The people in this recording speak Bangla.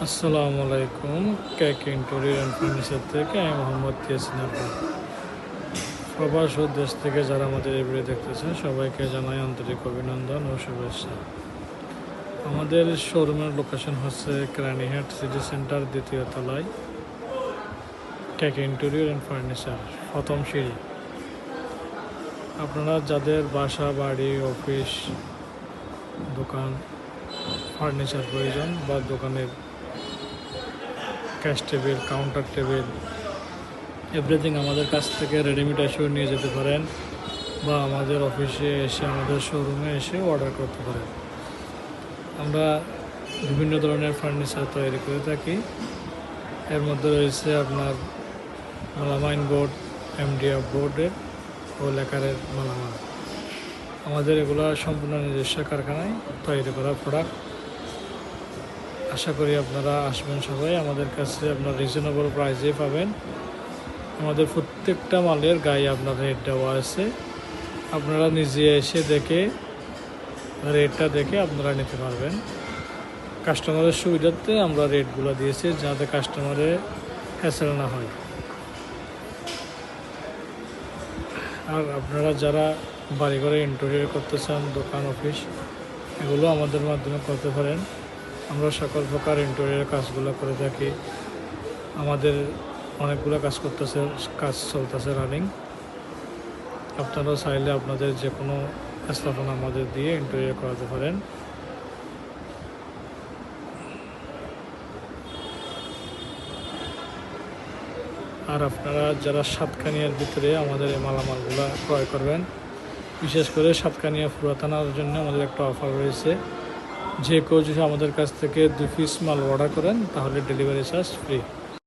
আসসালামু আলাইকুম। কেক ইন্টেরিয়র অ্যান্ড ফার্নিচার থেকে আমি মোহাম্মদ ইয়াসিন আব্বাস। প্রবাস ও দেশ থেকে যারা আমাদের এই ভিডিও দেখতেছেন সবাইকে জানাই আন্তরিক অভিনন্দন ও শুভেচ্ছা। আমাদের শোরুমের লোকেশন হচ্ছে কেরানীহাট সিটি সেন্টার, দ্বিতীয় তলায়, কেক ইন্টেরিয়র অ্যান্ড ফার্নিচার, প্রথম সিঁড়ি। আপনারা যাদের বাসা, বাড়ি, অফিস, দোকান ফার্নিচার প্রয়োজন বা দোকানের cash table, counter table, everything আমাদের কাছ থেকে রেডিমেড এসেও নিয়ে যেতে পারেন বা আমাদের অফিসে এসে, আমাদের শোরুমে এসে অর্ডার করতে পারেন। আমরা বিভিন্ন ধরনের ফার্নিচার তৈরি করে থাকি। এর মধ্যে রয়েছে আপনার মালামাইন বোর্ড, এমডিএফ বোর্ডের ও লেকারের মালামাল। আমাদের এগুলো সম্পূর্ণ নিজস্ব কারখানায় তৈরি করা প্রোডাক্ট। আশা করি আপনারা আসবেন সবাই আমাদের কাছে, আপনার রিজনেবল প্রাইসেই পাবেন। আমাদের প্রত্যেকটা মালের গায়ে আপনার রেট দেওয়া আছে, আপনারা নিজে এসে দেখে রেটটা দেখে আপনারা নিতে পারবেন। কাস্টমারের সুবিধার্থে আমরা রেটগুলো দিয়েছি যাতে কাস্টমারের হ্যাসেল না হয়। আর আপনারা যারা বাড়িঘরে ইন্টেরিয়র করতে চান, দোকান, অফিস, এগুলো আমাদের মাধ্যমে করতে পারেন। আমরা সকল প্রকার ইন্টেরিয়র কাজগুলো করে থাকি। আমাদের অনেকগুলো কাজ চলতেছে রানিং। আপনারা চাইলে আপনাদের যে কোনো স্থাপনা আমাদের দিয়ে ইন্টেরিয়র করাতে পারেন। আর আপনারা যারা সাতকানিয়ার ভিতরে আমাদের এই মালামালগুলো ক্রয় করবেন, বিশেষ করে সাতকানিয়া পুরাতনার জন্য আমাদের একটা অফার রয়েছে। যে কেউ যদি আমাদের কাছ থেকে 2 পিস মাল অর্ডার করেন তাহলে ডেলিভারি চার্জ ফ্রি।